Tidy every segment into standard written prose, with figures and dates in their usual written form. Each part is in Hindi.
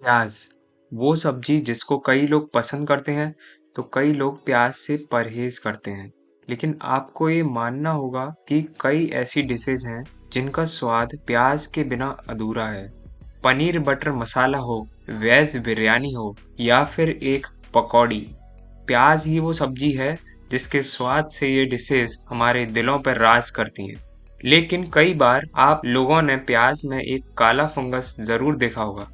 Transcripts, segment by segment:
प्याज वो सब्जी जिसको कई लोग पसंद करते हैं तो कई लोग प्याज से परहेज करते हैं। लेकिन आपको ये मानना होगा कि कई ऐसी डिशेज हैं जिनका स्वाद प्याज के बिना अधूरा है। पनीर बटर मसाला हो, वेज बिरयानी हो या फिर एक पकौड़ी, प्याज ही वो सब्जी है जिसके स्वाद से ये डिशेज हमारे दिलों पर राज करती हैं। लेकिन कई बार आप लोगों ने प्याज में एक काला फंगस जरूर देखा होगा।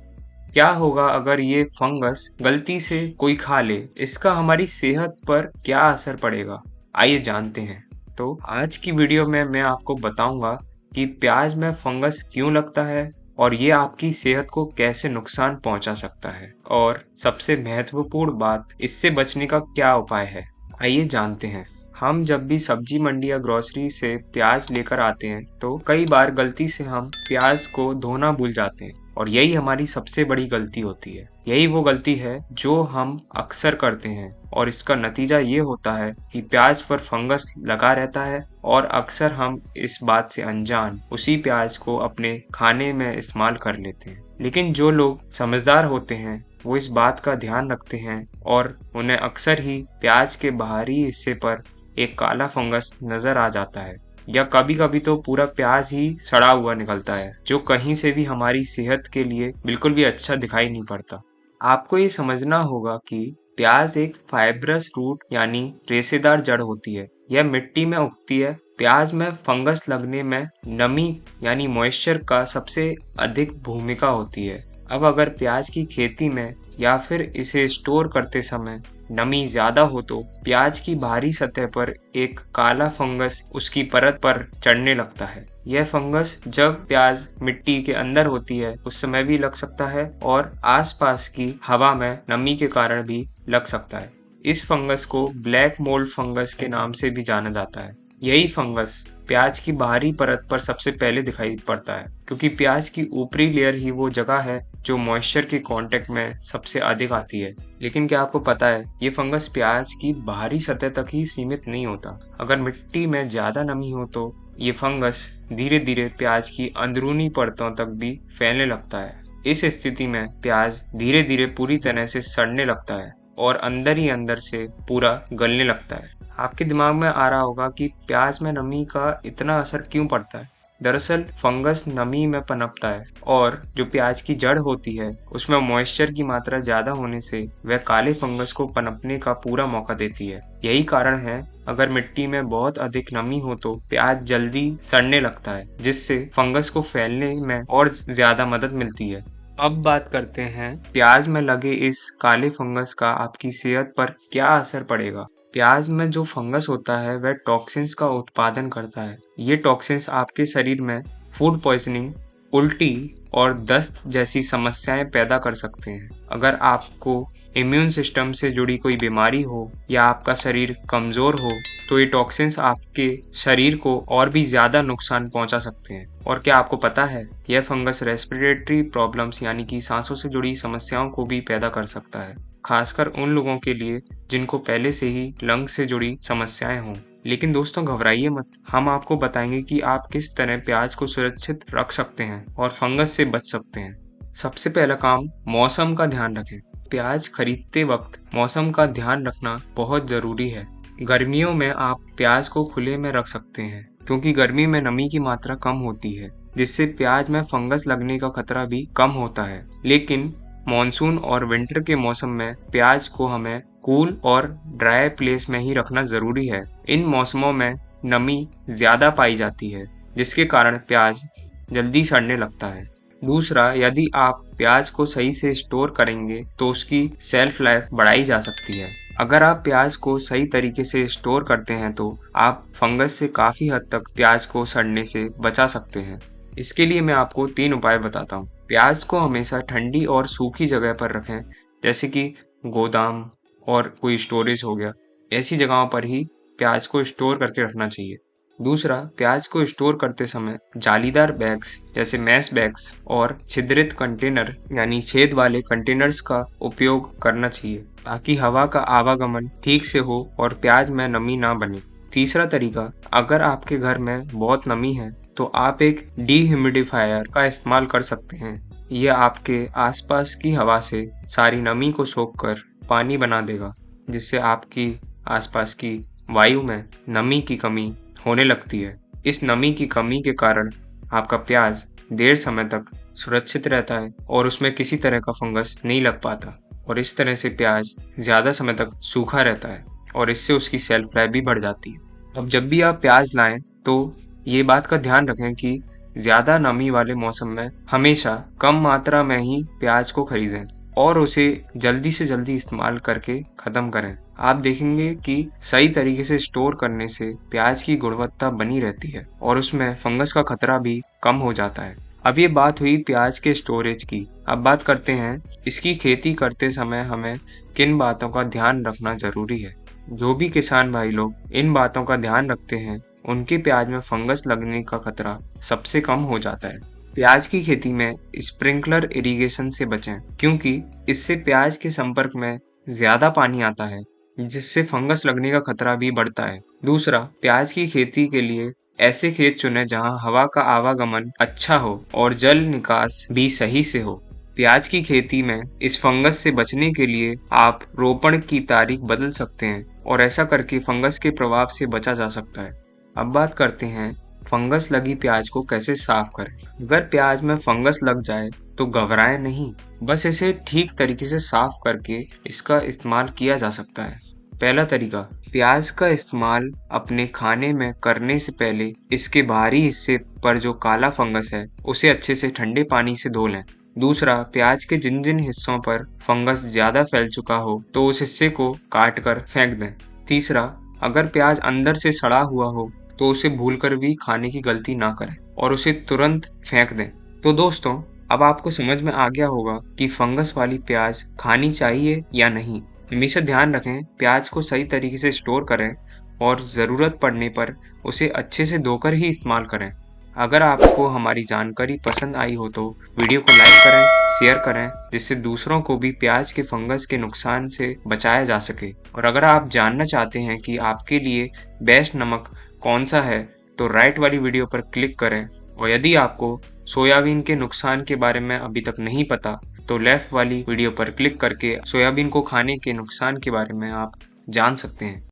क्या होगा अगर ये फंगस गलती से कोई खा ले? इसका हमारी सेहत पर क्या असर पड़ेगा? आइए जानते हैं। तो आज की वीडियो में मैं आपको बताऊंगा कि प्याज में फंगस क्यों लगता है और ये आपकी सेहत को कैसे नुकसान पहुंचा सकता है, और सबसे महत्वपूर्ण बात, इससे बचने का क्या उपाय है। आइए जानते हैं। हम जब भी सब्जी मंडी या ग्रोसरी से प्याज लेकर आते हैं तो कई बार गलती से हम प्याज को धोना भूल जाते हैं और यही हमारी सबसे बड़ी गलती होती है। यही वो गलती है जो हम अक्सर करते हैं और इसका नतीजा ये होता है कि प्याज पर फंगस लगा रहता है और अक्सर हम इस बात से अनजान उसी प्याज को अपने खाने में इस्तेमाल कर लेते हैं। लेकिन जो लोग समझदार होते हैं वो इस बात का ध्यान रखते हैं और उन्हें अक्सर ही प्याज के बाहरी हिस्से पर एक काला फंगस नजर आ जाता है, या कभी कभी तो पूरा प्याज ही सड़ा हुआ निकलता है, जो कहीं से भी हमारी सेहत के लिए बिल्कुल भी अच्छा दिखाई नहीं पड़ता। आपको ये समझना होगा कि प्याज एक फाइब्रस रूट यानी रेशेदार जड़ होती है। यह मिट्टी में उगती है। प्याज में फंगस लगने में नमी यानी मॉइस्चर का सबसे अधिक भूमिका होती है। अब अगर प्याज की खेती में या फिर इसे स्टोर करते समय नमी ज्यादा हो तो प्याज की बाहरी सतह पर एक काला फंगस उसकी परत पर चढ़ने लगता है। यह फंगस जब प्याज मिट्टी के अंदर होती है उस समय भी लग सकता है और आसपास की हवा में नमी के कारण भी लग सकता है। इस फंगस को ब्लैक मोल्ड फंगस के नाम से भी जाना जाता है। यही फंगस प्याज की बाहरी परत पर सबसे पहले दिखाई पड़ता है, क्योंकि प्याज की ऊपरी लेयर ही वो जगह है जो मॉइस्चर के कांटेक्ट में सबसे अधिक आती है। लेकिन क्या आपको पता है, ये फंगस प्याज की बाहरी सतह तक ही सीमित नहीं होता। अगर मिट्टी में ज्यादा नमी हो तो ये फंगस धीरे धीरे प्याज की अंदरूनी परतों तक भी फैलने लगता है। इस स्थिति में प्याज धीरे धीरे पूरी तरह से सड़ने लगता है और अंदर ही अंदर से पूरा गलने लगता है। आपके दिमाग में आ रहा होगा कि प्याज में नमी का इतना असर क्यों पड़ता है। दरअसल फंगस नमी में पनपता है और जो प्याज की जड़ होती है उसमें मॉइस्चर की मात्रा ज्यादा होने से वह काले फंगस को पनपने का पूरा मौका देती है। यही कारण है, अगर मिट्टी में बहुत अधिक नमी हो तो प्याज जल्दी सड़ने लगता है, जिससे फंगस को फैलने में और ज्यादा मदद मिलती है। अब बात करते हैं प्याज में लगे इस काले फंगस का आपकी सेहत पर क्या असर पड़ेगा। प्याज में जो फंगस होता है वह टॉक्सिन्स का उत्पादन करता है। ये टॉक्सिन्स आपके शरीर में फूड पॉइजनिंग, उल्टी और दस्त जैसी समस्याएं पैदा कर सकते हैं। अगर आपको इम्यून सिस्टम से जुड़ी कोई बीमारी हो या आपका शरीर कमजोर हो तो ये टॉक्सिन्स आपके शरीर को और भी ज्यादा नुकसान पहुंचा सकते हैं। और क्या आपको पता है, यह फंगस रेस्पिरेटरी प्रॉब्लम्स यानी कि सांसों से जुड़ी समस्याओं को भी पैदा कर सकता है, खासकर उन लोगों के लिए जिनको पहले से ही लंग से जुड़ी समस्याएं हों। लेकिन दोस्तों घबराइए मत, हम आपको बताएंगे कि आप किस तरह प्याज को सुरक्षित रख सकते हैं और फंगस से बच सकते हैं। सबसे पहला काम, मौसम का ध्यान रखें। प्याज खरीदते वक्त मौसम का ध्यान रखना बहुत जरूरी है। गर्मियों में आप प्याज को खुले में रख सकते हैं, क्योंकि गर्मी में नमी की मात्रा कम होती है, जिससे प्याज में फंगस लगने का खतरा भी कम होता है। लेकिन मॉनसून और विंटर के मौसम में प्याज को हमें कूल और ड्राई प्लेस में ही रखना जरूरी है। इन मौसमों में नमी ज्यादा पाई जाती है, जिसके कारण प्याज जल्दी सड़ने लगता है। दूसरा, यदि आप प्याज को सही से स्टोर करेंगे तो उसकी शेल्फ लाइफ बढ़ाई जा सकती है। अगर आप प्याज को सही तरीके से स्टोर करते हैं तो आप फंगस से काफी हद तक प्याज को सड़ने से बचा सकते हैं। इसके लिए मैं आपको 3 उपाय बताता हूँ। प्याज को हमेशा ठंडी और सूखी जगह पर रखें, जैसे कि गोदाम और कोई स्टोरेज हो गया। ऐसी जगहों पर ही प्याज को स्टोर करके रखना चाहिए। दूसरा, प्याज को स्टोर करते समय जालीदार बैग्स जैसे मैश बैग्स और छिद्रित कंटेनर यानी छेद वाले कंटेनर्स का उपयोग करना चाहिए, ताकि हवा का आवागमन ठीक से हो और प्याज में नमी ना बने। तीसरा तरीका, अगर आपके घर में बहुत नमी है तो आप एक डिह्यूमिडिफायर का इस्तेमाल कर सकते हैं। ये आपके आसपास की हवा से सारी नमी को सोख कर पानी बना देगा, जिससे आपकी आसपास की वायु में नमी की कमी होने लगती है। इस नमी की कमी के कारण आपका प्याज देर समय तक सुरक्षित रहता है और उसमें किसी तरह का फंगस नहीं लग पाता, और इस तरह से प्याज ज़्यादा समय तक सूखा रहता है और इससे उसकी शेल्फ लाइफ भी बढ़ जाती है। अब जब भी आप प्याज लाएं तो ये बात का ध्यान रखें कि ज़्यादा नमी वाले मौसम में हमेशा कम मात्रा में ही प्याज को खरीदें और उसे जल्दी से जल्दी इस्तेमाल करके ख़त्म करें। आप देखेंगे कि सही तरीके से स्टोर करने से प्याज की गुणवत्ता बनी रहती है और उसमें फंगस का खतरा भी कम हो जाता है। अब ये बात हुई प्याज के स्टोरेज की। अब बात करते हैं इसकी खेती करते समय हमें किन बातों का ध्यान रखना ज़रूरी है। जो भी किसान भाई लोग इन बातों का ध्यान रखते हैं, उनके प्याज में फंगस लगने का खतरा सबसे कम हो जाता है। प्याज की खेती में स्प्रिंकलर इरिगेशन से बचें, क्योंकि इससे प्याज के संपर्क में ज़्यादा पानी आता है, जिससे फंगस लगने का खतरा भी बढ़ता है। दूसरा, प्याज की खेती के लिए ऐसे खेत चुनें जहां हवा का आवागमन अच्छा हो और जल निकास भी सही से हो। प्याज की खेती में इस फंगस से बचने के लिए आप रोपण की तारीख बदल सकते हैं और ऐसा करके फंगस के प्रभाव से बचा जा सकता है। अब बात करते हैं फंगस लगी प्याज को कैसे साफ करें। अगर प्याज में फंगस लग जाए तो घबराएं नहीं, बस इसे ठीक तरीके से साफ करके इसका इस्तेमाल किया जा सकता है। पहला तरीका, प्याज का इस्तेमाल अपने खाने में करने से पहले इसके बाहरी हिस्से पर जो काला फंगस है उसे अच्छे से ठंडे पानी से धो लें। दूसरा, प्याज के जिन जिन हिस्सों पर फंगस ज्यादा फैल चुका हो तो उस हिस्से को काट कर फेंक दें। तीसरा, अगर प्याज अंदर से सड़ा हुआ हो तो उसे भूलकर भी खाने की गलती ना करें और उसे तुरंत फेंक दें। तो दोस्तों, अब आपको समझ में आ गया होगा कि फंगस वाली प्याज खानी चाहिए या नहीं। हमेशा ध्यान रखें, प्याज को सही तरीके से स्टोर करें और ज़रूरत पड़ने पर उसे अच्छे से धोकर ही इस्तेमाल करें। अगर आपको हमारी जानकारी पसंद आई हो तो वीडियो को लाइक करें, शेयर करें, जिससे दूसरों को भी प्याज के फंगस के नुकसान से बचाया जा सके। और अगर आप जानना चाहते हैं कि आपके लिए बेस्ट नमक कौन सा है तो राइट वाली वीडियो पर क्लिक करें, और यदि आपको सोयाबीन के नुकसान के बारे में अभी तक नहीं पता तो लेफ्ट वाली वीडियो पर क्लिक करके सोयाबीन को खाने के नुकसान के बारे में आप जान सकते हैं।